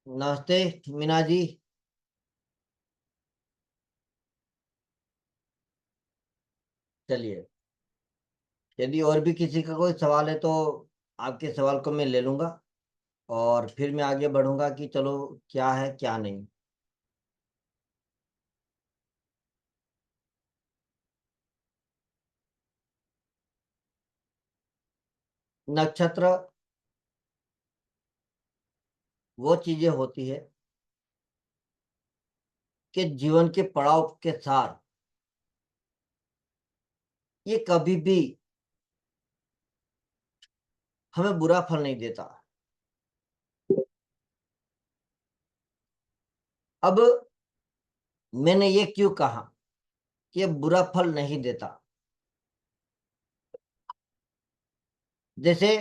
नमस्ते मीना जी। चलिए, यदि और भी किसी का कोई सवाल है तो आपके सवाल को मैं ले लूंगा और फिर मैं आगे बढ़ूंगा कि चलो क्या है क्या नहीं। नक्षत्र वो चीजें होती है कि जीवन के पड़ाव के साथ ये कभी भी हमें बुरा फल नहीं देता। अब मैंने ये क्यों कहा कि ये बुरा फल नहीं देता। जैसे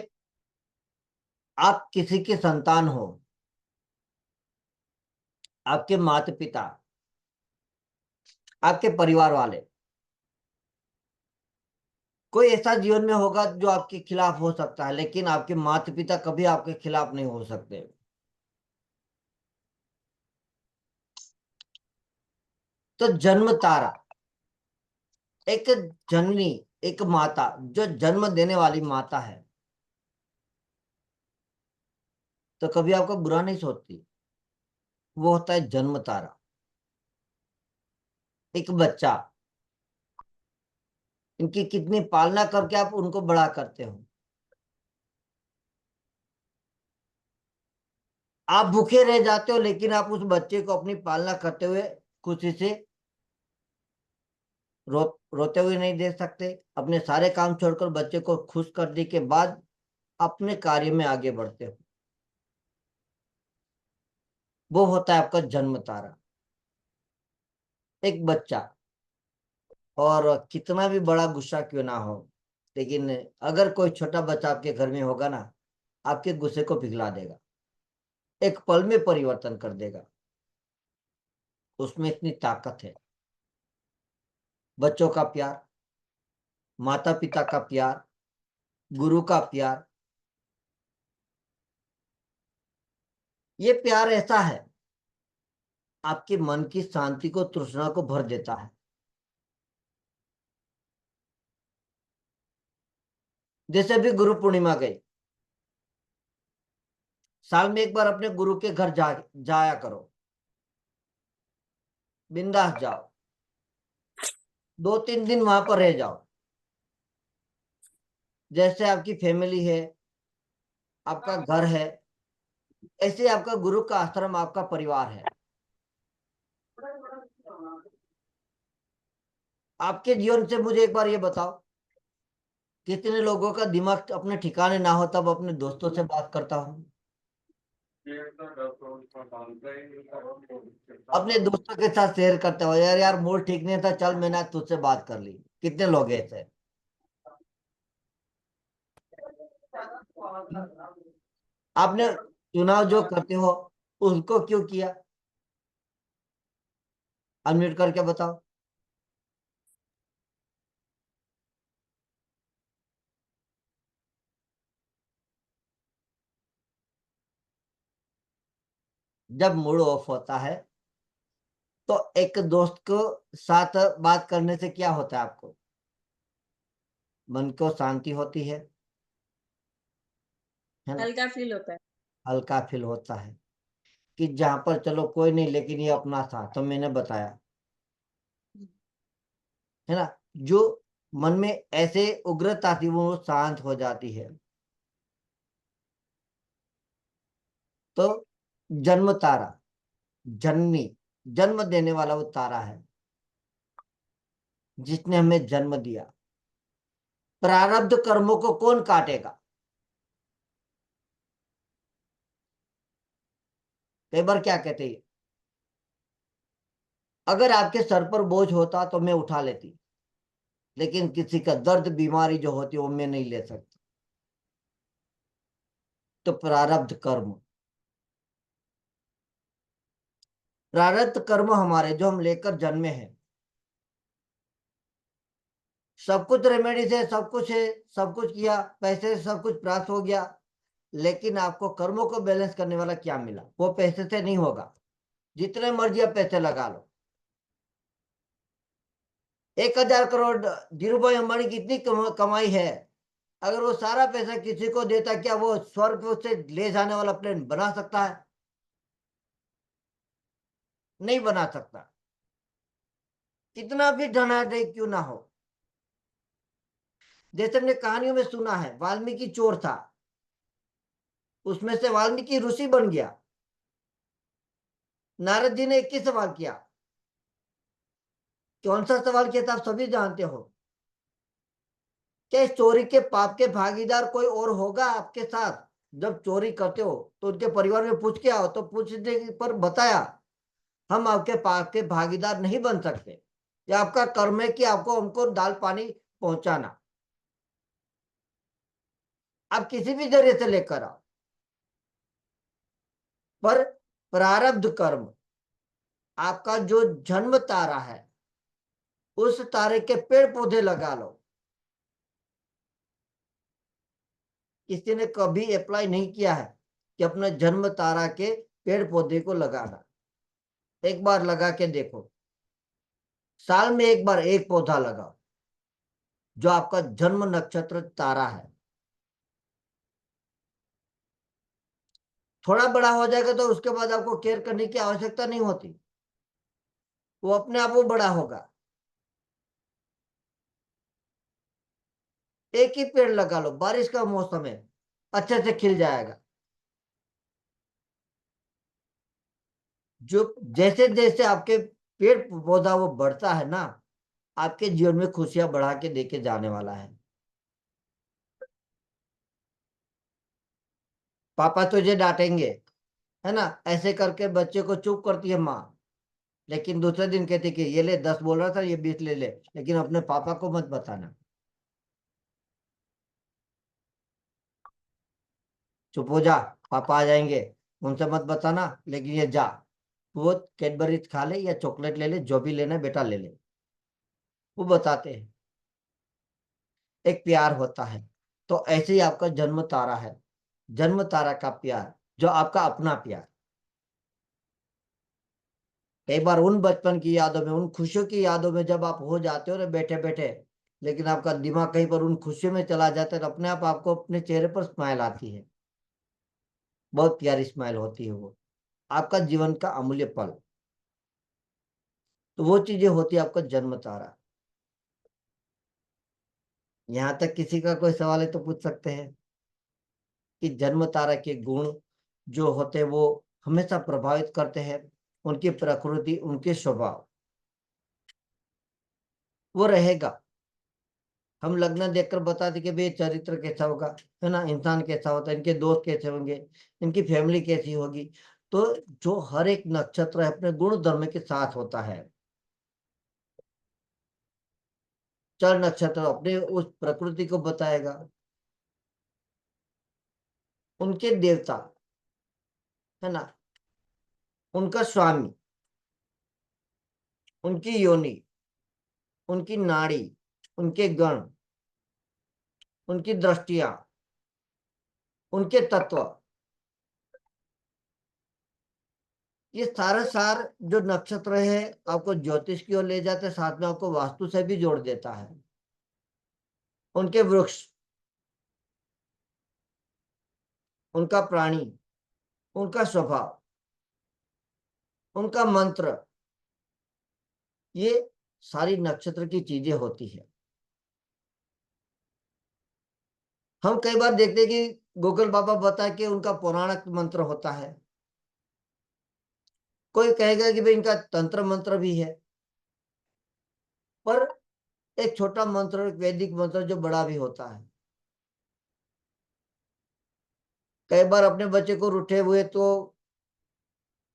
आप किसी के संतान हो, आपके माता पिता, आपके परिवार वाले, कोई ऐसा जीवन में होगा जो आपके खिलाफ हो सकता है, लेकिन आपके माता पिता कभी आपके खिलाफ नहीं हो सकते। तो जन्म तारा एक जननी, एक माता जो जन्म देने वाली माता है, तो कभी आपका बुरा नहीं सोचती। वो होता है जन्म तारा। एक बच्चा, इनकी कितनी पालना करके आप उनको बड़ा करते हो। आप भूखे रह जाते हो लेकिन आप उस बच्चे को अपनी पालना करते हुए खुशी से रोते हुए नहीं देख सकते। अपने सारे काम छोड़कर बच्चे को खुश करने के बाद अपने कार्य में आगे बढ़ते हो। वो होता है आपका जन्म तारा। एक बच्चा, और कितना भी बड़ा गुस्सा क्यों ना हो, लेकिन अगर कोई छोटा बच्चा आपके घर में होगा ना, आपके गुस्से को पिघला देगा, एक पल में परिवर्तन कर देगा। उसमें इतनी ताकत है। बच्चों का प्यार, माता पिता का प्यार, गुरु का प्यार, ये प्यार ऐसा है आपके मन की शांति को, तृष्णा को भर देता है। जैसे अभी गुरु पूर्णिमा गई, साल में एक बार अपने गुरु के घर जाया करो। बिंदास जाओ, 2-3 दिन वहां पर रह जाओ। जैसे आपकी फैमिली है, आपका घर है, ऐसे आपका गुरु का आश्रम आपका परिवार है। आपके जीवन से मुझे एक बार ये बताओ, कितने लोगों का दिमाग अपने ठिकाने ना हो तब अपने दोस्तों से बात करता हूँ। अपने दोस्तों के साथ शेयर करते हो, यार यार मूड ठीक नहीं था, चल मैंने आज तुझसे बात कर ली। कितने लोग हैं ऐसे। आपने चुनाव जो करते हो उसको क्यों किया, अनम्यूट करके बताओ। जब मूड ऑफ होता है तो एक दोस्त को साथ बात करने से क्या होता है, आपको मन को शांति होती है ना। हल्का फील होता है। हल्का फील होता है कि जहां पर चलो कोई नहीं, लेकिन ये अपना था तो मैंने बताया, है ना। जो मन में ऐसे उग्रता थी वो शांत हो जाती है। तो जन्म तारा, जननी, जन्म देने वाला वो तारा है जिसने हमें जन्म दिया। प्रारब्ध कर्मों को कौन काटेगा। कई बार क्या कहते हैं, अगर आपके सर पर बोझ होता तो मैं उठा लेती, लेकिन किसी का दर्द बीमारी जो होती है वो मैं नहीं ले सकती। तो प्रारब्ध कर्म, प्रारब्ध कर्म हमारे जो हम लेकर जन्मे हैं, सब कुछ रेमेडी से, सब कुछ है, सब कुछ किया, पैसे से सब कुछ प्राप्त हो गया, लेकिन आपको कर्मों को बैलेंस करने वाला क्या मिला? वो पैसे से नहीं होगा। जितने मर्जी आप पैसे लगा लो। 1,000 करोड़ धीरू भाई अंबानी की इतनी कमाई है। अगर वो सारा पैसा किसी को देता, क्या वो स्वर्ग से ले जाने वाला प्लेन बना सकता है? नहीं बना सकता, कितना भी धनाढ्य क्यों ना हो। जैसे हमने कहानियों में सुना है, वाल्मीकि चोर था, उसमें से वाल्मीकि ऋषि बन गया। नारद जी ने एक ही सवाल किया। कौन सा सवाल किया था आप सभी जानते हो? क्या इस चोरी के पाप के भागीदार कोई और होगा आपके साथ? जब चोरी करते हो तो उनके परिवार में पूछ के आओ, तो पूछने पर बताया, हम आपके पाप के भागीदार नहीं बन सकते। ये आपका कर्म है कि आपको हमको दाल पानी पहुंचाना। आप किसी भी जरिए से लेकर आओ, पर प्रारब्ध कर्म, आपका जो जन्म तारा है, उस तारे के पेड़ पौधे लगा लो। किसी ने कभी अप्लाई नहीं किया है कि अपने जन्म तारा के पेड़ पौधे को लगाना। एक बार लगा के देखो, साल में एक बार एक पौधा लगाओ, जो आपका जन्म नक्षत्र तारा है। थोड़ा बड़ा हो जाएगा तो उसके बाद आपको केयर करने की आवश्यकता नहीं होती, वो अपने आप वो बड़ा होगा। एक ही पेड़ लगा लो, बारिश का मौसम है, अच्छे से खिल जाएगा। जो जैसे जैसे आपके पेड़ पौधा वो बढ़ता है ना, आपके जीवन में खुशियां बढ़ा के देके जाने वाला है। पापा तुझे डांटेंगे, है ना, ऐसे करके बच्चे को चुप करती है माँ। लेकिन दूसरे दिन कहती कि ये ले, 10 बोल रहा था, ये 20 ले ले, लेकिन अपने पापा को मत बताना। चुप हो जा, पापा आ जाएंगे, उनसे मत बताना, लेकिन ये जा, वो कैडबरी खा ले या चॉकलेट ले ले, जो भी लेना है बेटा ले ले। वो बताते हैं, एक प्यार होता है। तो ऐसे ही आपका जन्म तारा है, जन्म तारा का प्यार, जो आपका अपना प्यार। कई बार उन बचपन की यादों में, उन खुशियों की यादों में जब आप हो जाते हो ना बैठे बैठे, लेकिन आपका दिमाग कहीं पर उन खुशियों में चला जाता है, तो अपने आप आपको अपने चेहरे पर स्माइल आती है। बहुत प्यारी स्माइल होती है वो, आपका जीवन का अमूल्य पल। तो वो चीजें होती है आपका जन्म तारा। यहाँ तक किसी का कोई सवाल है तो पूछ सकते हैं कि जन्म तारा के गुण जो होते हैं वो हमेशा प्रभावित करते हैं, उनकी प्रकृति, उनके स्वभाव, वो रहेगा। हम लग्न देखकर बताते कि भाई ये चरित्र कैसा होगा, है ना, इंसान कैसा होता है, इनके दोस्त कैसे होंगे, इनकी फैमिली कैसी होगी। तो जो हर एक नक्षत्र है अपने गुण धर्म के साथ होता है। चर नक्षत्र अपने उस प्रकृति को बताएगा, उनके देवता, है ना, उनका स्वामी, उनकी योनि, उनकी नाड़ी, उनके गण, उनकी दृष्टियां, उनके तत्व, ये सारे सार जो नक्षत्र है आपको ज्योतिष की ओर ले जाते हैं, साथ में आपको वास्तु से भी जोड़ देता है। उनके वृक्ष, उनका प्राणी, उनका स्वभाव, उनका मंत्र, ये सारी नक्षत्र की चीजें होती है। हम कई बार देखते हैं कि गूगल बाबा बता के उनका पौराणिक मंत्र होता है, कोई कहेगा कि भाई इनका तंत्र मंत्र भी है, पर एक छोटा मंत्र, एक वैदिक मंत्र जो बड़ा भी होता है। कई बार अपने बच्चे को रूठे हुए तो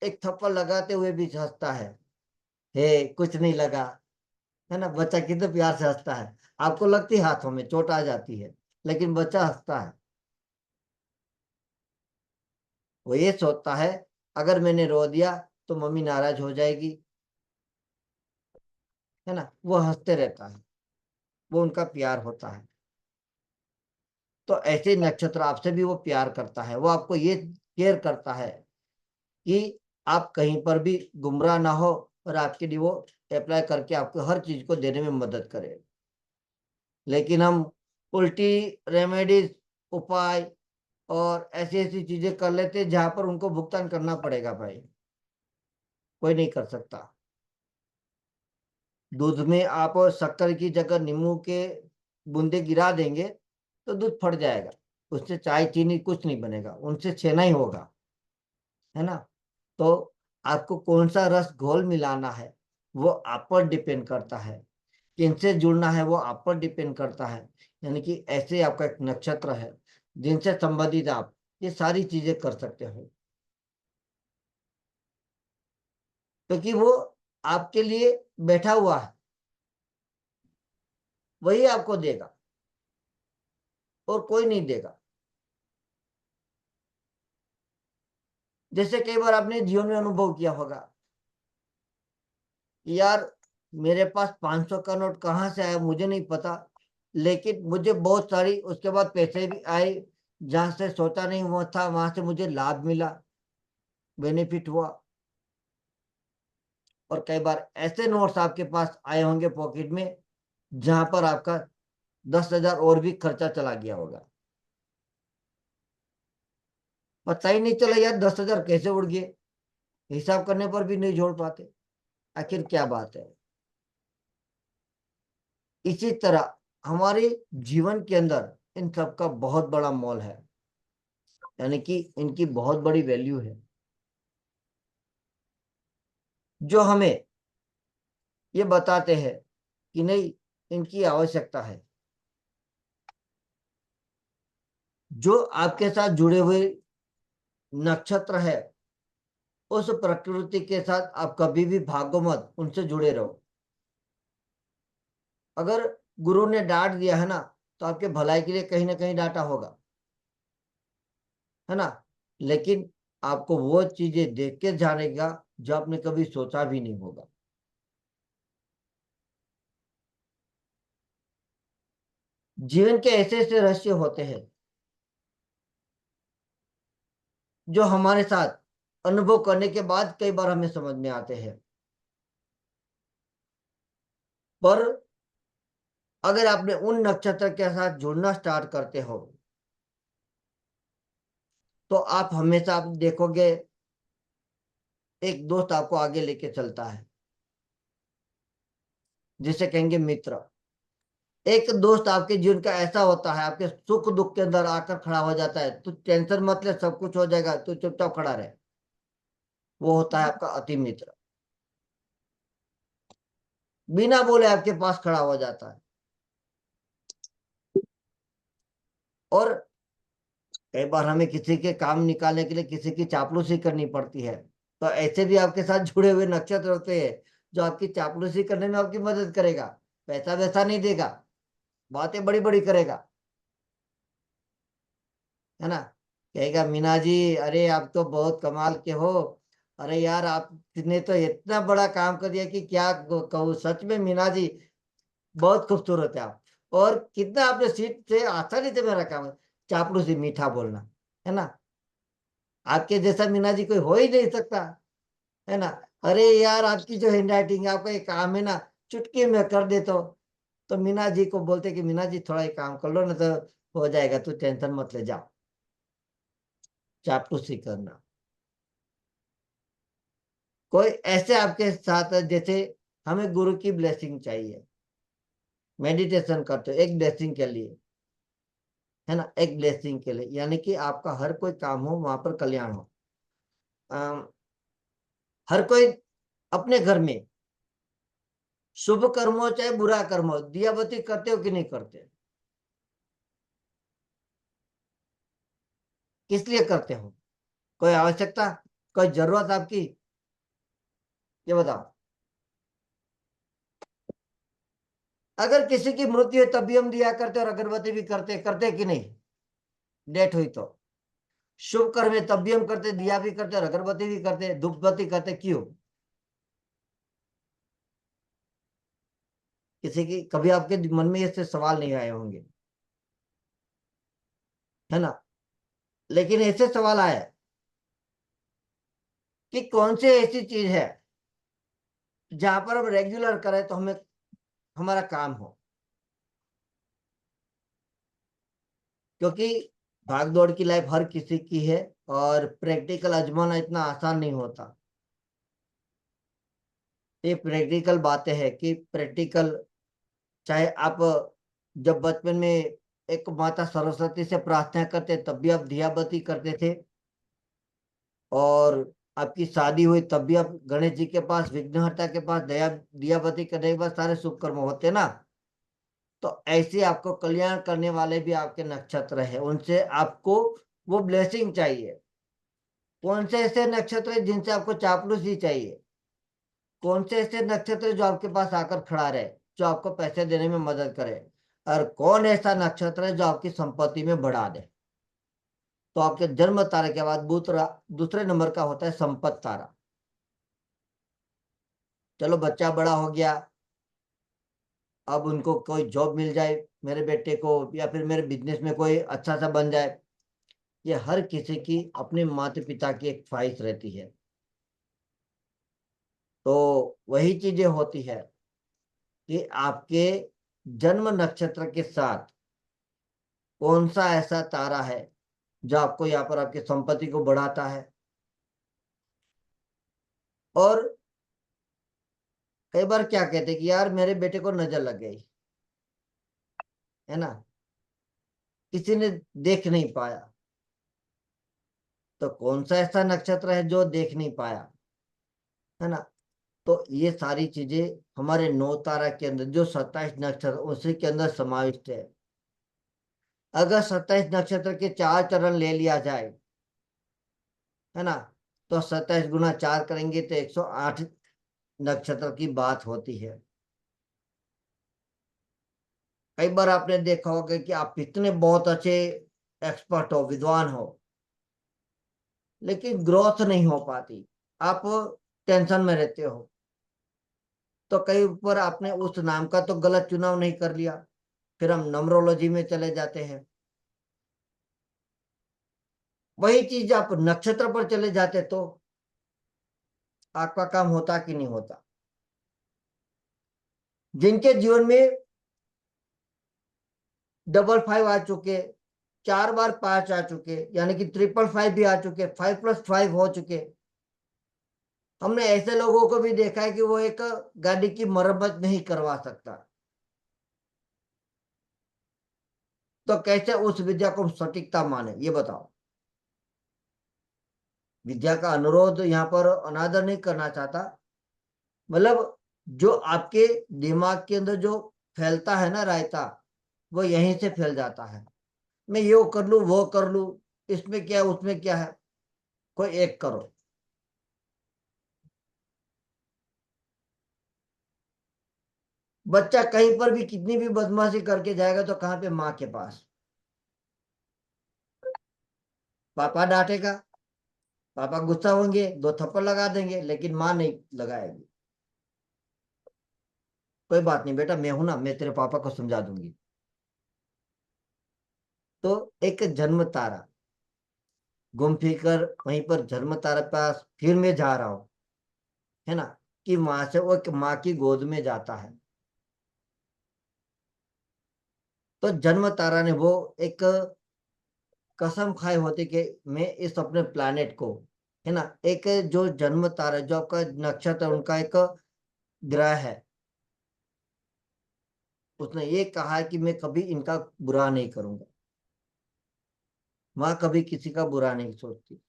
एक थप्पड़ लगाते हुए भी हंसता है, हे कुछ नहीं लगा, है ना, बच्चा कितने प्यार से हंसता है। आपको लगती है हाथों में चोट आ जाती है, लेकिन बच्चा हंसता है। वो ये सोचता है, अगर मैंने रो दिया तो मम्मी नाराज हो जाएगी, है ना, वो हंसते रहता है। वो उनका प्यार होता है। तो ऐसे नक्षत्र आपसे भी वो प्यार करता है, वो आपको ये केयर करता है कि आप कहीं पर भी गुमराह ना हो और आपके लिए वो अप्लाई करके आपको हर चीज को देने में मदद करे। लेकिन हम उल्टी रेमेडीज, उपाय और ऐसी ऐसी चीजें कर लेते हैं जहां पर उनको भुगतान करना पड़ेगा भाई, कोई नहीं कर सकता। दूध में आप शक्कर की जगह नींबू के बूंदे गिरा देंगे तो दूध फट जाएगा, उससे चाय चीनी कुछ नहीं बनेगा, उनसे छेना ही होगा, है ना। तो आपको कौन सा रस घोल मिलाना है वो आप पर डिपेंड करता है, किनसे जुड़ना है वो आप पर डिपेंड करता है। यानी कि ऐसे आपका एक नक्षत्र है जिनसे संबंधित आप ये सारी चीजें कर सकते हो, क्योंकि वो आपके लिए बैठा हुआ है, वही आपको देगा और कोई नहीं देगा। जैसे कई बार आपने जीवन में अनुभव किया होगा कि यार मेरे पास 500 का नोट कहाँ से आया मुझे नहीं पता, लेकिन मुझे बहुत सारी उसके बाद पैसे भी आए जहां से सोचा नहीं हुआ था, वहां से मुझे लाभ मिला, बेनिफिट हुआ। और कई बार ऐसे नोट्स आपके पास आए होंगे पॉकेट में जहां पर आपका 10,000 और भी खर्चा चला गया होगा, पता ही नहीं चला यार 10,000 कैसे उड़ गए, हिसाब करने पर भी नहीं जोड़ पाते, आखिर क्या बात है। इसी तरह हमारे जीवन के अंदर इन सब का बहुत बड़ा मोल है, यानी कि इनकी बहुत बड़ी वैल्यू है जो हमें ये बताते हैं कि नहीं इनकी आवश्यकता है। जो आपके साथ जुड़े हुए नक्षत्र है उस प्रकृति के साथ आप कभी भी भागो मत, उनसे जुड़े रहो। अगर गुरु ने डांट दिया है ना तो आपके भलाई के लिए कहीं ना कहीं डांटा होगा, है ना। लेकिन आपको वो चीजें देख के जानेगा जो आपने कभी सोचा भी नहीं होगा। जीवन के ऐसे ऐसे रहस्य होते हैं जो हमारे साथ अनुभव करने के बाद कई बार हमें समझ में आते हैं। पर अगर आपने उन नक्षत्र के साथ जुड़ना स्टार्ट करते हो तो आप हमेशा आप देखोगे एक दोस्त आपको आगे लेके चलता है, जिसे कहेंगे मित्र। एक दोस्त आपके जीवन का ऐसा होता है आपके सुख दुख के अंदर आकर खड़ा हो जाता है, तू टेंशन मत ले सब कुछ हो जाएगा, तू चुपचाप खड़ा रहे। वो होता है आपका अति मित्र, बिना बोले आपके पास खड़ा हो जाता है। और कई बार हमें किसी के काम निकालने के लिए किसी की चापलूसी करनी पड़ती है, तो ऐसे भी आपके साथ जुड़े हुए नक्षत्र होते हैं जो आपकी चापलूसी करने में आपकी मदद करेगा। पैसा वैसा नहीं देगा, बातें बड़ी बड़ी करेगा, है ना। कहेगा मीना जी अरे आप तो बहुत कमाल के हो, अरे यार आपने तो इतना बड़ा काम कर दिया कि क्या कहूँ, सच में मीना जी बहुत खूबसूरत है आप, और कितना आपने सीट से आसानी से मेरा काम है। चापलूसी, मीठा बोलना, है ना। आपके जैसा मीना जी कोई हो ही नहीं सकता, है ना। अरे यार आपकी जो हैंड राइटिंग आपका एक काम है ना, चुटकी में कर देता हूँ, तो मीना जी को बोलते कि मीना जी थोड़ा एक काम कर लो ना तो हो जाएगा, तू टेंशन मत ले, जाओ। चापलूसी करना। कोई ऐसे आपके साथ है जैसे हमें गुरु की ब्लेसिंग चाहिए, मेडिटेशन करते हो एक ब्लेसिंग के लिए, है ना, एक ब्लेसिंग के लिए, यानी कि आपका हर कोई काम हो वहां पर कल्याण हो। अम, हर कोई अपने घर में शुभ कर्म हो चाहे बुरा कर्म हो दिया बत्ती करते हो कि नहीं करते, किस लिए करते हो, कोई आवश्यकता, कोई जरूरत आपकी, ये बताओ। अगर किसी की मृत्यु है तब भी हम दिया करते और अगरबत्ती भी करते करते कि नहीं, डेथ हुई तो। शुभ कर्म है तब भी हम करते, दिया भी करते और अगरबत्ती भी करते, धूप बत्ती करते, क्यों। किसी की कभी आपके मन में ऐसे सवाल नहीं आए होंगे। है ना। लेकिन ऐसे सवाल आए कि कौन सी ऐसी चीज है जहां पर हम रेगुलर करें तो हमें हमारा काम हो। क्योंकि भाग दौड़ की लाइफ हर किसी की है, और प्रैक्टिकल आजमाना इतना आसान नहीं होता। ये प्रैक्टिकल बातें हैं कि प्रैक्टिकल, चाहे आप जब बचपन में एक माता सरस्वती से प्रार्थना करते तब भी आप दिया बत्ती करते थे, और आपकी शादी हुई तब भी आप गणेश जी के पास, विघ्नहर्ता के पास दया दिया बत्ती करने के बाद सारे शुभ कर्म होते ना। तो ऐसे आपको कल्याण करने वाले भी आपके नक्षत्र है, उनसे आपको वो ब्लेसिंग चाहिए। कौन से ऐसे नक्षत्र है जिनसे आपको चापलूसी चाहिए? कौन से ऐसे नक्षत्र है जो आपके पास आकर खड़ा रहे, जो आपको पैसे देने में मदद करे? और कौन ऐसा नक्षत्र है जो आपकी संपत्ति में बढ़ा दे? तो आपके जन्म तारे के बाद दूसरा दूसरे नंबर का होता है संपत्ति तारा। चलो बच्चा बड़ा हो गया, अब उनको कोई जॉब मिल जाए मेरे बेटे को, या फिर मेरे बिजनेस में कोई अच्छा सा बन जाए। ये हर किसी की अपने माता पिता की एक ख्वाहिश रहती है। तो वही चीजें होती है कि आपके जन्म नक्षत्र के साथ कौन सा ऐसा तारा है जो आपको यहाँ पर आपकी संपत्ति को बढ़ाता है। और कई बार क्या कहते हैं कि यार मेरे बेटे को नजर लग गई, है ना, किसी ने देख नहीं पाया। तो कौन सा ऐसा नक्षत्र है जो देख नहीं पाया, है ना। तो ये सारी चीजें हमारे नौ तारा के अंदर जो 27 नक्षत्र उसी के अंदर समाविष्ट है। अगर 27 नक्षत्र के 4 चरण ले लिया जाए, है ना, तो 27 गुना 4 करेंगे तो 108 नक्षत्र की बात होती है। कई बार आपने देखा होगा कि आप इतने बहुत अच्छे एक्सपर्ट हो, विद्वान हो, लेकिन ग्रोथ नहीं हो पाती। आप टेंशन में रहते हो। तो कई बार आपने उस नाम का तो गलत चुनाव नहीं कर लिया, फिर हम नंबरोलॉजी में चले जाते हैं। वही चीज आप नक्षत्र पर चले जाते तो आपका काम होता कि नहीं होता। जिनके जीवन में 55 आ चुके, 4 बार 5 आ चुके, यानी कि 555 भी आ चुके, 5+5 हो चुके। हमने ऐसे लोगों को भी देखा है कि वो एक गाड़ी की मरम्मत नहीं करवा सकता, तो कैसे उस विद्या को सटीकता माने, ये बताओ। विद्या का अनुरोध यहाँ पर अनादर नहीं करना चाहता, मतलब जो आपके दिमाग के अंदर जो फैलता है ना रायता, वो यहीं से फैल जाता है। मैं ये कर लू वो कर लू, इसमें क्या है उसमें क्या है, कोई एक करो। बच्चा कहीं पर भी कितनी भी बदमाशी करके जाएगा तो कहाँ पे? माँ के पास। पापा डांटेगा, पापा गुस्सा होंगे, 2 थप्पड़ लगा देंगे, लेकिन माँ नहीं लगाएगी। कोई बात नहीं बेटा, मैं हूं ना, मैं तेरे पापा को समझा दूंगी। तो एक जन्म तारा घूम फिर कर वहीं पर जन्म तारा पास फिर मैं जा रहा हूं, है ना, कि माँ से वो एक माँ की गोद में जाता है। तो जन्म तारा ने वो एक कसम खाई होती कि मैं इस अपने प्लानेट को, है ना, एक जो जन्म तारा जो आपका नक्षत्र उनका एक ग्रह है, उसने ये कहा है कि मैं कभी इनका बुरा नहीं करूंगा। माँ कभी किसी का बुरा नहीं सोचती,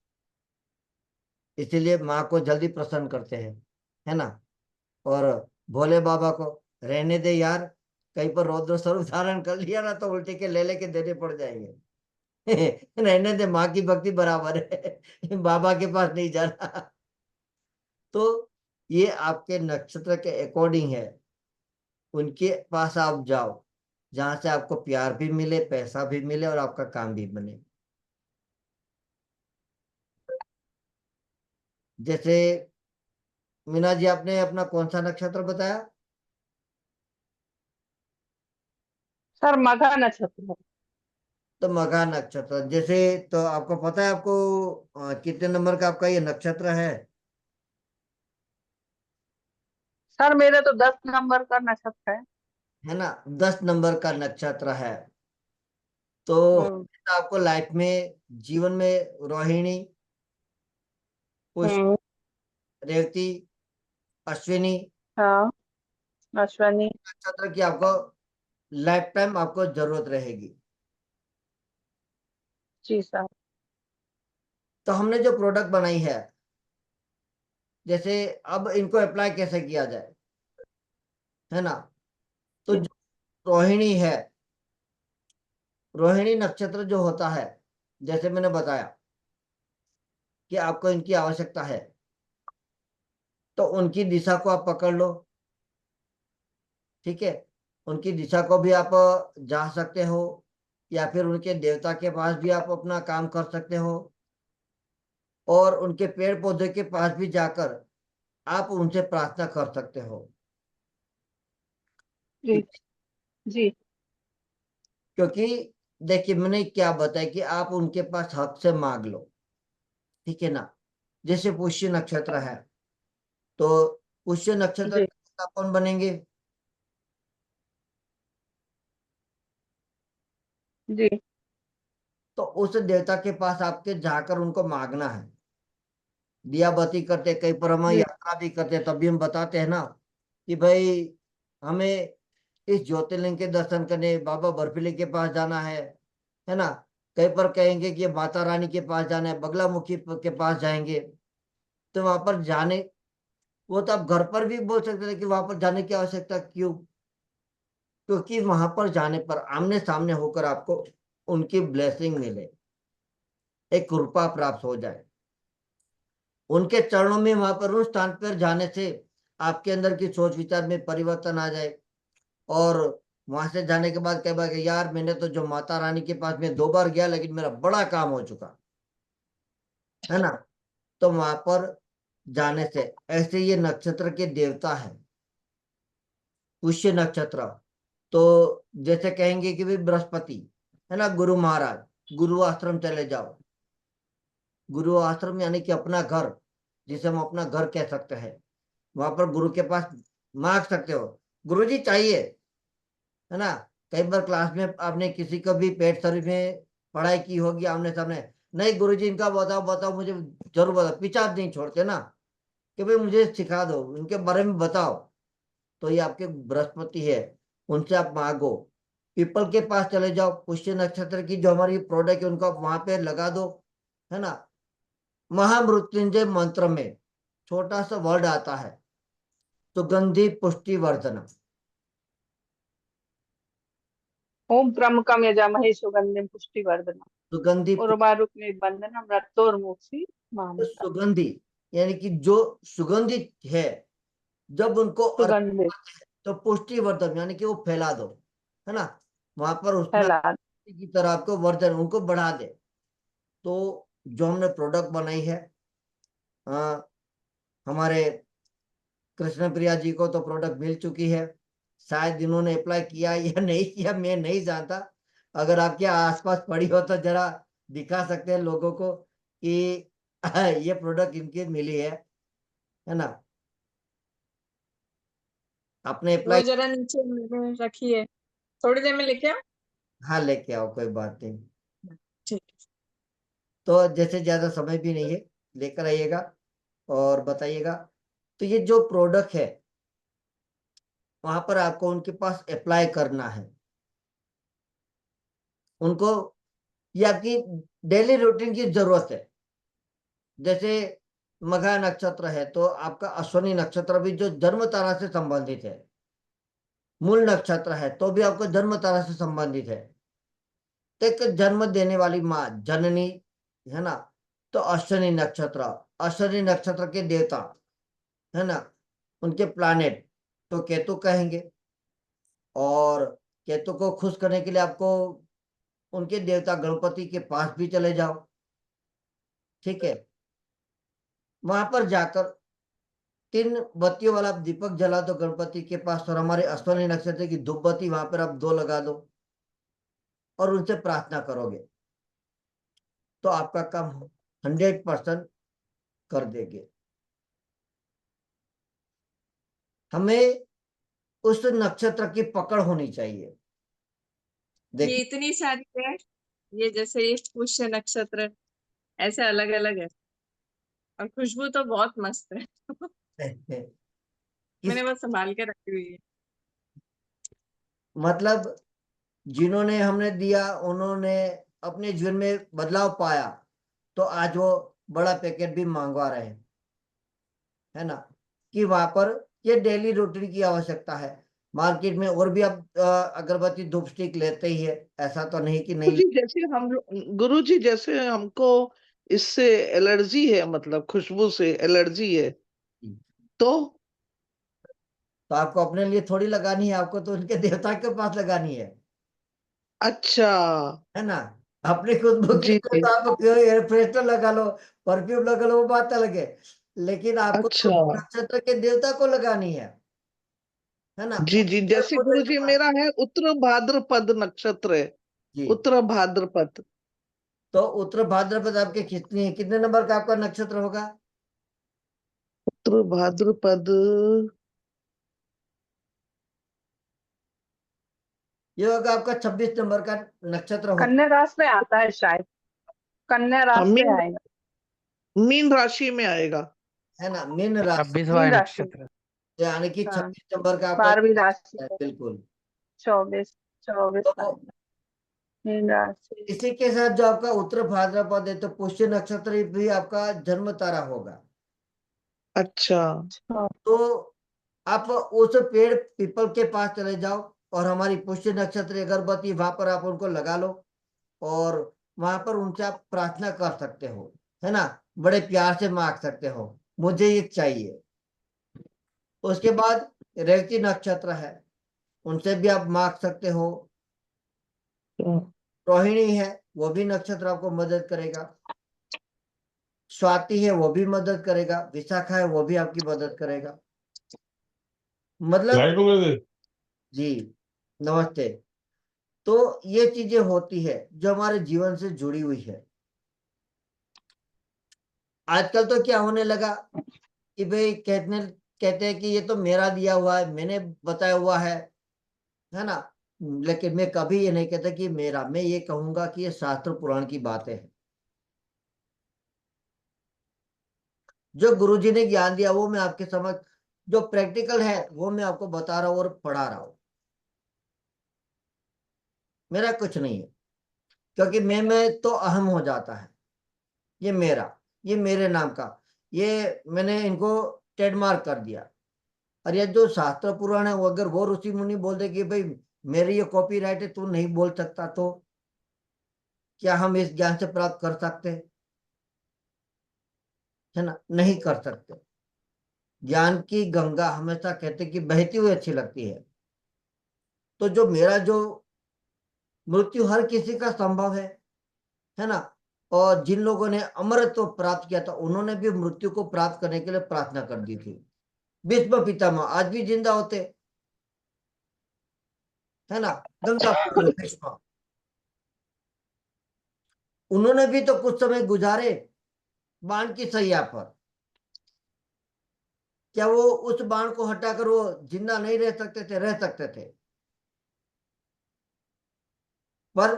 इसीलिए माँ को जल्दी प्रसन्न करते हैं, है ना। और भोले बाबा को रहने दे यार, कहीं पर रौद्र स्वरूप धारण कर लिया ना तो उल्टे के ले लेके देने पड़ जाएंगे। रहने दे, माँ की भक्ति बराबर है, बाबा के पास नहीं जाना। तो ये आपके नक्षत्र के अकॉर्डिंग है, उनके पास आप जाओ जहां से आपको प्यार भी मिले, पैसा भी मिले, और आपका काम भी बने। जैसे मीना जी, आपने अपना कौन सा नक्षत्र बताया? सर मघा नक्षत्र है। तो मघा नक्षत्र जैसे, तो आपको पता है आपको कितने नंबर का आपका ये नक्षत्र सर मेरे तो 10 नंबर का नक्षत्र है। है ना? 10 नंबर का नक्षत्र है। तो हम्म। आपको लाइफ में, जीवन में रोहिणी, पुष्य, हम्म। रेवती, अश्विनी हाँ। अश्वनी। नक्षत्र की आपको लाइफ टाइम आपको जरूरत रहेगी। जी सर। तो हमने जो प्रोडक्ट बनाई है, जैसे अब इनको अप्लाई कैसे किया जाए, है ना? तो जी। जो रोहिणी है, रोहिणी नक्षत्र जो होता है, जैसे मैंने बताया कि आपको इनकी आवश्यकता है, तो उनकी दिशा को आप पकड़ लो। ठीक है, उनकी दिशा को भी आप जा सकते हो, या फिर उनके देवता के पास भी आप अपना काम कर सकते हो, और उनके पेड़ पौधे के पास भी जाकर आप उनसे प्रार्थना कर सकते हो। जी। ठीक है? जी। क्योंकि देखिए, मैंने क्या बताया कि आप उनके पास हक से मांग लो। ठीक है ना? जैसे पुष्य नक्षत्र है, तो पुष्य नक्षत्र जी। का कौन बनेंगे? जी। तो उस देवता के पास आपके जाकर उनको मांगना है। दिया बत्ती करते, कई पर हम जी। यात्रा भी करते, तब भी हम बताते हैं ना कि भाई हमें इस ज्योतिर्लिंग के दर्शन करने बाबा बर्फीली के पास जाना है ना? कई पर कहेंगे कि माता रानी के पास जाना है, बगलामुखी के पास जाएंगे। तो वहां पर जाने, वो तो आप घर पर भी बोल सकते थे कि वहां पर जाने की आवश्यकता क्यों? क्योंकि वहां पर जाने पर आमने सामने होकर आपको उनकी ब्लेसिंग मिले, एक कृपा प्राप्त हो जाए उनके चरणों में। वहां पर उस स्थान पर जाने से आपके अंदर की सोच विचार में परिवर्तन आ जाए, और वहां से जाने के बाद कई बार कि यार मैंने तो जो माता रानी के पास में 2 बार गया, लेकिन मेरा बड़ा काम हो चुका, है ना? तो वहां पर जाने से, ऐसे ये नक्षत्र के देवता है, पुष्य नक्षत्र। तो जैसे कहेंगे कि भाई बृहस्पति, है ना, गुरु महाराज, गुरु आश्रम चले जाओ। गुरु आश्रम यानी कि अपना घर, जिसे हम अपना घर कह सकते हैं। वहां पर गुरु के पास मांग सकते हो, गुरु जी चाहिए, है ना? कई बार क्लास में आपने किसी को भी पेट शरीफ में पढ़ाई की होगी आमने सामने, नहीं गुरु जी इनका बताओ बताओ मुझे, जरूर बताओ, पीछा आप नहीं छोड़ते ना कि भाई मुझे सिखा दो, उनके बारे में बताओ। तो ये आपके बृहस्पति है, उनसे आप मांगो। पीपल के पास चले जाओ, पुष्य नक्षत्र की जो हमारी प्रोडक्ट है उनको आप वहां पे लगा दो, है ना? महामृत्युंजय मंत्र में छोटा सा वर्ड आता है, सुगंधि पुष्टि वर्धनम। ओम त्र्यंबकम यजामहे सुगंधिम पुष्टिवर्धनम। सुगंधि उर्वारुक बंधनम मृत्योर्मुक्षी तो मामृता। सुगंधि यानी कि जो सुगंधित है, जब उनको अर्पण सुगंधित। करते हैं तो पुष्टिवर्धन यानी कि वो फैला दो, है ना? वहां पर उसमें फैला। की तरह आपको वर्धन, उनको बढ़ा दे। तो जो हमने प्रोडक्ट बनाई है, अ, हमारे कृष्ण प्रिया जी को तो प्रोडक्ट मिल चुकी है। शायद इन्होंने अप्लाई किया या नहीं किया, मैं नहीं जानता। अगर आपके आसपास पड़ी हो तो जरा दिखा सकते हैं लोगों को कि ये प्रोडक्ट इनकी मिली है ना? आपने वो अप्लाई? जरा नीचे में रखिए, थोड़ी देर में लेके आओ। हाँ, लेके आओ, कोई बात नहीं। ठीक। तो जैसे ज्यादा समय भी नहीं है, लेकर आइएगा और बताइएगा। तो ये जो प्रोडक्ट है, वहां पर आपको उनके पास अप्लाई करना है उनको। ये आपकी डेली रूटीन की जरूरत है। जैसे मघा नक्षत्र है, तो आपका अश्विनी नक्षत्र भी जो जन्म तारा से संबंधित है, मूल नक्षत्र है तो भी आपको जन्म तारा से संबंधित है। तो एक जन्म देने वाली माँ जननी, है ना? तो अश्विनी नक्षत्र, अश्विनी नक्षत्र के देवता, है ना, उनके प्लानेट तो केतु कहेंगे। और केतु को खुश करने के लिए आपको उनके देवता गणपति के पास भी चले जाओ। ठीक है, वहां पर जाकर 3 बत्तियों वाला आप दीपक जला दो गणपति के पास, और हमारे अश्विनी नक्षत्र की धूप बत्ती वहां पर आप 2 लगा दो। और उनसे प्रार्थना करोगे तो आपका काम 100% कर देंगे। हमें उस नक्षत्र की पकड़ होनी चाहिए। ये देखिए इतनी सारी है, ये जैसे ये पुष्य नक्षत्र ऐसे अलग अलग है, और खुशबू तो बहुत मस्त है। किस मैंने बस संभाल के रखी हुई है। मतलब जिन्होंने हमने दिया उन्होंने अपने जीवन में बदलाव पाया, तो आज वो बड़ा पैकेट भी मंगवा रहे हैं, है ना। कि वहां पर ये डेली रूटीन की आवश्यकता है। मार्केट में और भी आप अगरबत्ती धूप स्टिक लेते ही है, ऐसा तो नहीं कि नहीं। गुरुजी जैसे गुरुजी जैसे हमको इससे एलर्जी है, मतलब खुशबू से एलर्जी है, लेते। तो तो आपको अपने लिए थोड़ी लगानी है, आपको तो उनके देवता के पास लगानी अच्छा। है ना। अपनी खुशबू के जी लिए जी। तो आप एयर फ्रेशनर लगा लो, परफ्यूम लगा लो, वो बात अलग है। लेकिन आपको तो अच्छा। नक्षत्र के देवता को लगानी है ना। जी जी, उनके जैसे पूजन गुरुजी का। मेरा है उत्तर भाद्रपद नक्षत्र है। जी। उत्तर भाद्रपद। तो उत्तर भाद्रपद आपके कितने नंबर का आपका नक्षत्र होगा? उत्तर भाद्रपद। ये होगा आपका 26 नंबर का नक्षत्र होगा। कन्या राशि में आता है शायद, कन्या हाँ, राशि में मीन आएगा। मीन राशि में आएगा। है ना, मीन राशि। 26वां मीन राशि। नक्षत्र। यानी कि हाँ, 26 नंबर का आपका 12वीं राशि है, है। बिल्कुल। 24 24 तो आएगा मीन राशि। इसी के साथ जो आपका उत्तर भाद्रपद है, तो पुष्य नक्षत्र भी आपका जन्म तारा होगा। अच्छा। हाँ, तो आप उस पेड़ पीपल के पास चले जाओ और हमारी पुष्य नक्षत्र अगरबत्ती वहां पर आप उनको लगा लो, और वहां पर उनसे आप प्रार्थना कर सकते हो, है ना। बड़े प्यार से मांग सकते हो, मुझे ये चाहिए। उसके बाद रेवती नक्षत्र है, उनसे भी आप मांग सकते हो। रोहिणी है, वो भी नक्षत्र आपको मदद करेगा। स्वाति है, वो भी मदद करेगा। विशाखा है, वो भी आपकी मदद करेगा। मतलब जी, नमस्ते। तो ये चीजें होती है जो हमारे जीवन से जुड़ी हुई है। आजकल तो क्या होने लगा कि भाई कहते हैं कि ये तो मेरा दिया हुआ है, मैंने बताया हुआ है ना। लेकिन मैं कभी ये नहीं कहता कि मेरा, मैं ये कहूंगा कि ये शास्त्र पुराण की बातें हैं। जो गुरुजी ने ज्ञान दिया वो मैं आपके समझ, जो प्रैक्टिकल है वो मैं आपको बता रहा हूँ और पढ़ा रहा हूँ। मेरा कुछ नहीं है, क्योंकि मैं तो अहम हो जाता है। ये मेरा, ये मेरे नाम का, ये मैंने इनको ट्रेडमार्क कर दिया। और ये जो शास्त्र पुराण है, वो अगर वो ऋषि मुनि बोल दे कि भाई मेरी ये कॉपीराइट है, तू नहीं बोल सकता, तो क्या हम इस ज्ञान से प्राप्त कर सकते हैं? है ना, नहीं कर सकते। ज्ञान की गंगा हमेशा कहते कि बहती हुई अच्छी लगती है। तो जो मेरा जो मृत्यु हर किसी का संभव है ना। और जिन लोगों ने अमरत्व प्राप्त किया था, उन्होंने भी मृत्यु को प्राप्त करने के लिए प्रार्थना कर दी थी। भीष्म पितामह आज भी जिंदा होते, है ना। गंगा पुत्र भीष्म, उन्होंने भी तो कुछ समय गुजारे बाण की सैया पर। क्या वो उस बाण को हटाकर वो जिंदा नहीं रह सकते थे? रह सकते थे। पर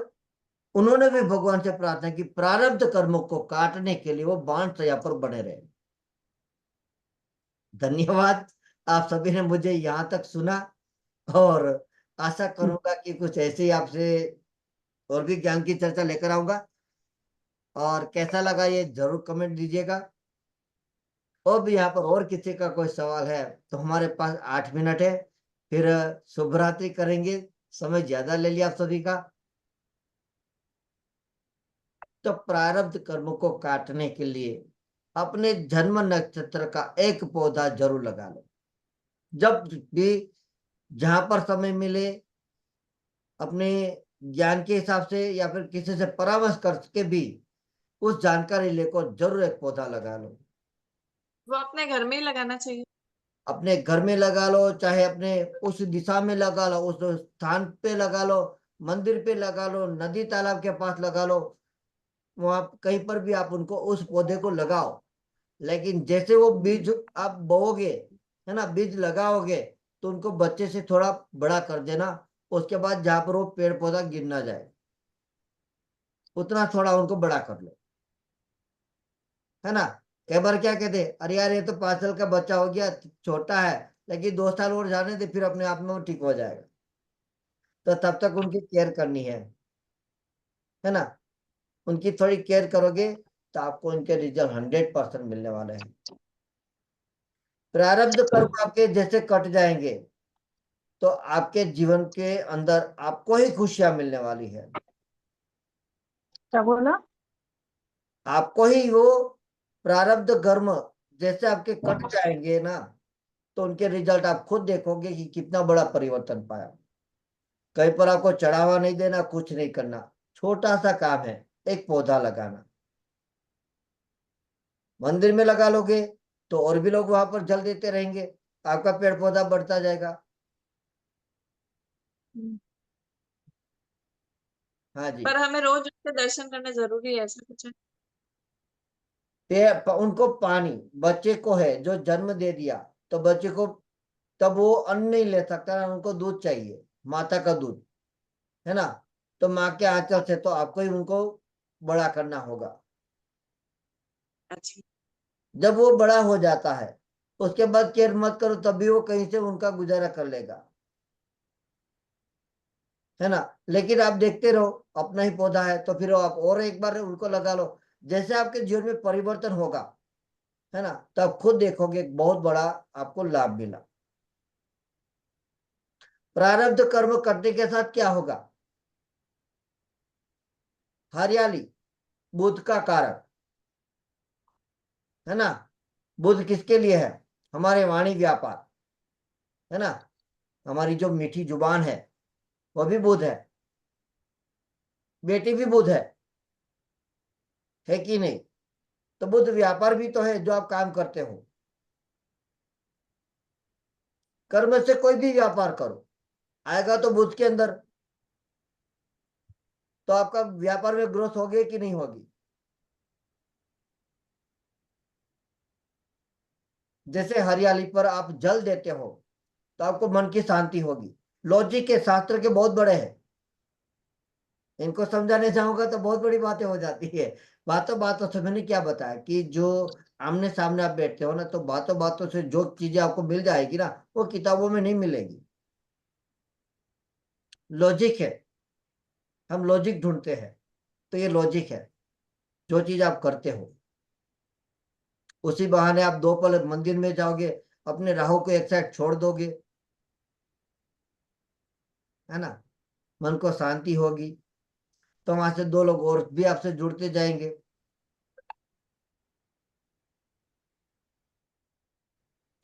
उन्होंने भी भगवान से प्रार्थना की, प्रारब्ध कर्मों को काटने के लिए वो बाण सैया पर बने रहे। धन्यवाद, आप सभी ने मुझे यहाँ तक सुना। और आशा करूंगा कि कुछ ऐसे ही आपसे और भी ज्ञान की चर्चा लेकर आऊंगा। और कैसा लगा ये जरूर कमेंट दीजिएगा। और भी यहाँ पर और किसी का कोई सवाल है तो हमारे पास 8 मिनट है, फिर शुभ रात्रि करेंगे। समय ज्यादा ले लिया आप सभी का। तो प्रारब्ध कर्म को काटने के लिए अपने जन्म नक्षत्र का एक पौधा जरूर लगा लो। जब भी जहां पर समय मिले, अपने ज्ञान के हिसाब से या फिर किसी से परामर्श करके भी उस जानकारी लेकर जरूर एक पौधा लगा लो। वो अपने घर में ही लगाना चाहिए। अपने घर में लगा लो, चाहे अपने उस दिशा में लगा लो, उस स्थान पे लगा लो मंदिर पे लगा लो, नदी तालाब के पास लगा लो, वहां कहीं पर भी आप उनको उस पौधे को लगाओ। लेकिन जैसे वो बीज आप बोओगे, है ना, बीज लगाओगे, तो उनको बच्चे से थोड़ा बड़ा कर देना। उसके बाद जहां पर वो पेड़ पौधा गिर ना जाए, उतना थोड़ा उनको बड़ा कर लो, है ना। कई बार क्या कहते हैं, अरे यार ये तो 5 साल का बच्चा हो गया, छोटा है, लेकिन 2 साल और जाने दे, फिर अपने आप में वो ठीक हो जाएगा। तो तब तक उनकी केयर करनी है ना। उनकी थोड़ी केयर करोगे तो आपको उनके रिजल्ट 100% मिलने वाले हैं। प्रारब्ध कर्म आपके जैसे कट जाएंगे, तो आपके जीवन के अंदर आपको ही खुशियां मिलने वाली है। क्या बोला? आपको ही वो प्रारब्ध कर्म जैसे आपके कट जाएंगे ना, तो उनके रिजल्ट आप खुद देखोगे कि कितना बड़ा परिवर्तन पाया। कहीं पर आपको चढ़ावा नहीं देना, कुछ नहीं करना, छोटा सा काम है, एक पौधा लगाना। मंदिर में लगा लोगे तो और भी लोग वहां पर जल देते रहेंगे, आपका पेड़ पौधा बढ़ता जाएगा। हाँ जी। पर हमें रोज उसके दर्शन करना जरूरी है, ऐसा कुछ है? उनको पानी, बच्चे को है जो जन्म दे दिया, तो बच्चे को तब वो अन्न नहीं ले सकता ना, उनको दूध चाहिए, माता का दूध, है ना। तो माँ के आंचल से तो आपको ही उनको बड़ा करना होगा। अच्छा। जब वो बड़ा हो जाता है, उसके बाद केयर मत करो, तब भी वो कहीं से उनका गुजारा कर लेगा, है ना। लेकिन आप देखते रहो, अपना ही पौधा है, तो फिर आप और एक बार उनको लगा लो। जैसे आपके जीवन में परिवर्तन होगा, है ना, तो आप खुद देखोगे एक बहुत बड़ा आपको लाभ मिला। प्रारब्ध कर्म करने के साथ क्या होगा? हरियाली, बुद्ध का कारक, है ना। बुद्ध किसके लिए है? हमारे वाणी व्यापार, है ना। हमारी जो मीठी जुबान है, वो भी बुद्ध है, बेटी भी बुद्ध है कि नहीं। तो बुद्ध व्यापार भी तो है, जो आप काम करते हो। कर्म से कोई भी व्यापार करो, आएगा तो बुद्ध के अंदर, तो आपका व्यापार में ग्रोथ होगी कि नहीं होगी। जैसे हरियाली पर आप जल देते हो, तो आपको मन की शांति होगी। लॉजिक के शास्त्र के बहुत बड़े हैं, इनको समझाने जाऊंगा तो बहुत बड़ी बातें हो जाती है। बातों बातों से मैंने क्या बताया कि जो आमने सामने आप बैठते हो ना, तो बातों बातों से जो चीजें आपको मिल जाएगी ना, वो किताबों में नहीं मिलेगी। लॉजिक है, हम लॉजिक ढूंढते हैं, तो ये लॉजिक है। जो चीज आप करते हो, उसी बहाने आप 2 पल मंदिर में जाओगे, अपने राहु को एक साइड छोड़ दोगे, है ना, मन को शांति होगी, तो वहां से 2 लोग और भी आपसे जुड़ते जाएंगे।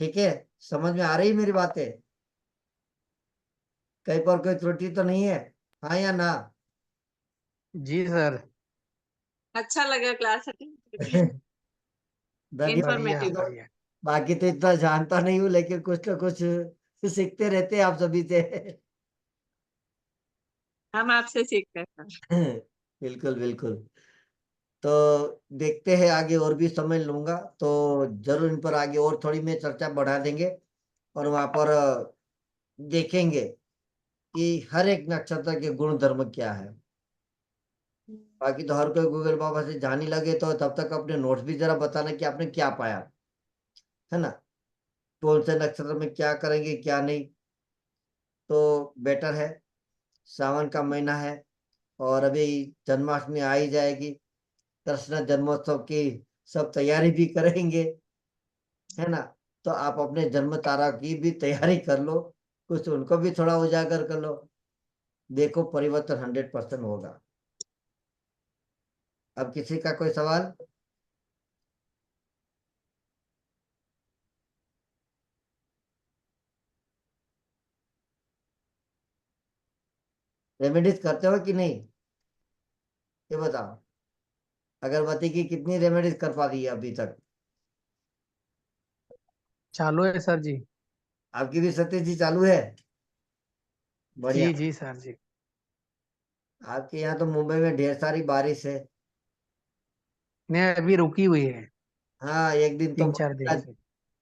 ठीक है, समझ में आ रही मेरी बातें? कहीं पर कोई त्रुटि तो नहीं है? हाँ या ना? जी सर। अच्छा लगा क्लास अटेंड करके। धन्यवाद। बढ़िया इंफॉर्मेटिव। बढ़िया। बाकी तो इतना जानता नहीं हूँ, लेकिन कुछ ना कुछ सीखते रहते हैं आप सभी से। हम आपसे सीखते हैं। बिल्कुल बिल्कुल। तो देखते हैं आगे, और भी समय लूंगा तो जरूर इन पर आगे और थोड़ी मैं चर्चा बढ़ा देंगे, और वहां पर देखेंगे कि हर एक नक्षत्र के गुण धर्म क्या है। बाकी तो हर कोई गूगल बाबा से जाने लगे, तो तब तक अपने नोट्स भी जरा बताना कि आपने क्या पाया, है ना। कौन से नक्षत्र में क्या करेंगे क्या नहीं, तो बेटर है। सावन का महीना है, और अभी जन्माष्टमी आ ही जाएगी, कृष्ण जन्मोत्सव की सब तैयारी भी करेंगे, है ना। तो आप अपने जन्म तारा की भी तैयारी कर लो, कुछ उनको भी थोड़ा उजागर कर लो। देखो परिवर्तन 100% होगा। अब किसी का कोई सवाल? रेमेडीज करते हो कि नहीं, ये बताओ। अगरबत्ती की कितनी रेमेडीज कर पा रही है अभी तक? चालू है सर जी। आपकी भी सतीश जी चालू है? बढ़िया। जी जी सर जी। आपके यहाँ तो मुंबई में ढेर सारी बारिश है। नहीं, अभी रुकी हुई है हाँ, एक दिन तो 3-4 दिन से।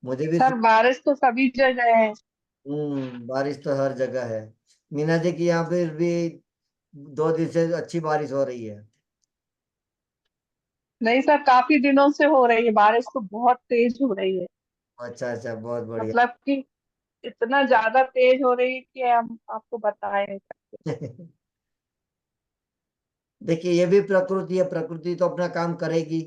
मुझे भी सर बारिश तो सभी जगह है। बारिश तो हर जगह है। मीना जी की यहाँ पे भी 2 दिन से अच्छी बारिश हो रही है। नहीं सर, काफी दिनों से हो रही है बारिश, तो बहुत तेज हो रही है। अच्छा अच्छा, बहुत बढ़िया। मतलब कि इतना ज्यादा तेज हो रही है कि हम आपको बताए नहीं सकते। देखिए, ये भी प्रकृति है, प्रकृति तो अपना काम करेगी,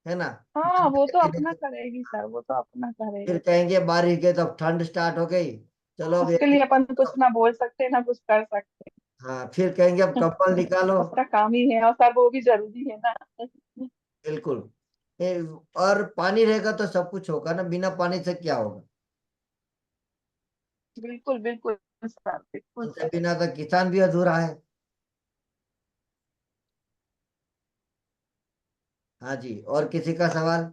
है ना। हाँ, वो तो अपना करेगी सर, वो तो अपना फिर करेगी। कहेंगे बारिश गई तो अब ठंड स्टार्ट हो गई, चलो अब उसके एसी। लिए अपन कुछ ना बोल सकते ना कुछ कर सकते। हाँ, फिर कहेंगे अब कंबल निकालो। उसका काम ही है, और सर वो भी जरूरी है ना। बिल्कुल। और पानी रहेगा तो सब कुछ होगा ना, बिना पानी से क्या होगा। बिल्कुल बिल्कुल सर, बिल्कुल उनसे सर। बिना तो किसान भी अधूरा है। हाँ जी, और किसी का सवाल?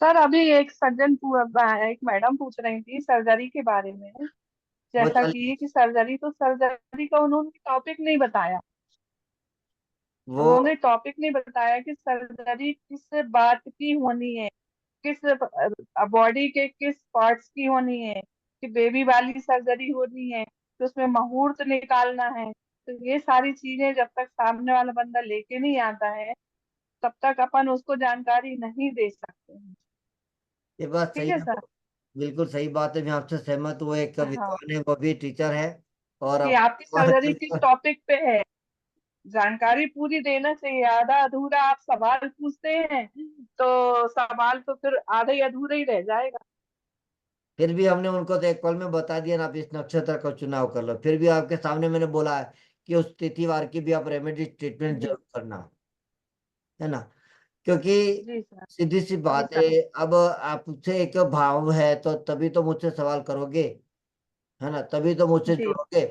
सर अभी एक मैडम पूछ रही थी सर्जरी के बारे में। वो जैसा चलिए। कि सर्जरी का उन्होंने टॉपिक नहीं बताया। वो उन्होंने टॉपिक नहीं बताया कि सर्जरी किस बात की होनी है, किस बॉडी के किस पार्ट्स की होनी है, कि बेबी वाली सर्जरी होनी है, कि उसमें मुहूर्त निकालना है। तो ये सारी चीजें जब तक सामने वाला बंदा लेके नहीं आता है, तब तक अपन उसको जानकारी नहीं दे सकते हैं। ये बात ठीक सही है है। सर। बिल्कुल सही बात है, मैं आपसे सहमत हूँ। वो एक हाँ, विद्वान है, वो भी टीचर है। और कि अब आपकी सर्जरी किस टॉपिक पे है, जानकारी पूरी देना चाहिए। आधा अधूरा आप सवाल पूछते हैं तो सवाल तो फिर आधा ही अधूरा ही रह जाएगा। फिर भी हमने उनको तो एक पल में बता दिया ना, आप इस नक्षत्र का चुनाव कर लो। फिर भी आपके सामने मैंने बोला है कि उस तिथिवार की भी आप रेमेडी ट्रीटमेंट जी। जरूर करना, है ना। क्योंकि जी सर। सीधी सी जी बात है, सर। अब आपसे एक भाव है तो तभी तो मुझसे सवाल करोगे, है ना, तभी तो मुझसे जी। जुड़ोगे।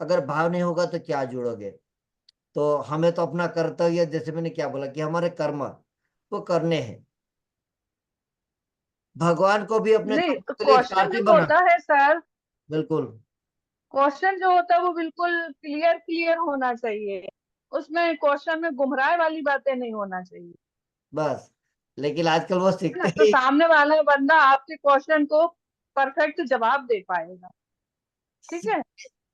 अगर भाव नहीं होगा तो क्या जुड़ोगे। तो हमें तो अपना कर्तव्य, जैसे मैंने क्या बोला कि हमारे कर्म वो करने हैं। भगवान को भी अपने नहीं, कर्मों के लिए क्वेश्चन सारथी जो बना। होता है सर, बिल्कुल। क्वेश्चन जो होता है वो बिल्कुल क्लियर क्लियर होना चाहिए। उसमें क्वेश्चन में गुमराह वाली बातें नहीं होना चाहिए। बस, लेकिन आजकल वो है ना, सीखते तो ही सामने वाला बंदा आपके क्वेश्चन को परफेक्ट जवाब दे पाएगा। ठीक है।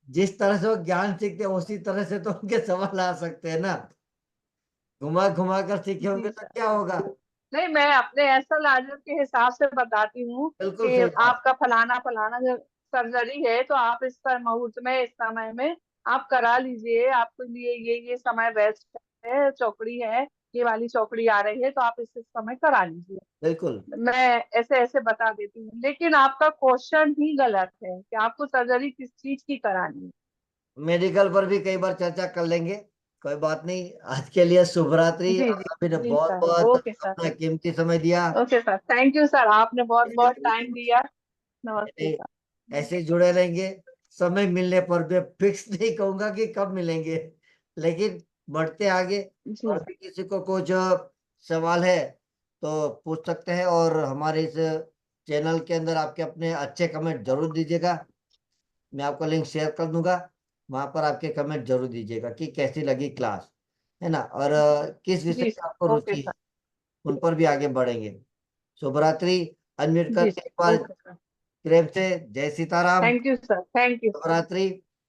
जिस तरह से वो ज्ञान सीखते हैं उसी तरह से तो उनके सवाल आ सकते हैं ना। घुमा घुमा कर सीखे होंगे जी तो सर। क्या होगा। नहीं, मैं अपने ऐसा लाजर के हिसाब से बताती हूँ बिल्कुल कि सही बात। आपका फलाना फलाना जो सर्जरी है, तो आप इस मुहूर्त में इस समय में आप करा लीजिए। आपके लिए ये समय बेस्ट है, चौकड़ी है, ये वाली चौकड़ी आ रही है, तो आप इस समय करा लीजिए। बिल्कुल। मैं ऐसे ऐसे बता देती हूँ, लेकिन आपका क्वेश्चन ही गलत है कि आपको सर्जरी किस चीज की करानी है। मेडिकल पर भी कई बार चर्चा कर लेंगे। कोई बात नहीं, आज के लिए शुभ रात्रि। जी आप जी। सभी ने जी बहुत सर, बहुत ओके सर। अपना कीमती समय दिया। Okay sir, thank you sir, आपने बहुत बहुत टाइम दिया। नमस्ते सर। ऐसे ही जुड़े रहेंगे। समय मिलने पर भी फिक्स नहीं कहूंगा कि कब मिलेंगे, लेकिन बढ़ते आगे। जी और भी किसी को कुछ सवाल है तो पूछ सकते हैं। और हमारे इस चैनल के अंदर आपके अपने अच्छे कमेंट जरूर दीजिएगा। मैं आपको लिंक शेयर कर दूंगा, वहां पर आपके कमेंट जरूर दीजिएगा कि कैसी लगी क्लास, है ना। और किस विषय जी में सर, आपको ओके रुचि है, सर। उन पर भी आगे बढ़ेंगे। शुभ रात्रि। अनम्यूट जी करके एक सर, बार ओके सर। प्रेम से जय Sitaram. Thank you sir, thank you. शुभ रात्रि।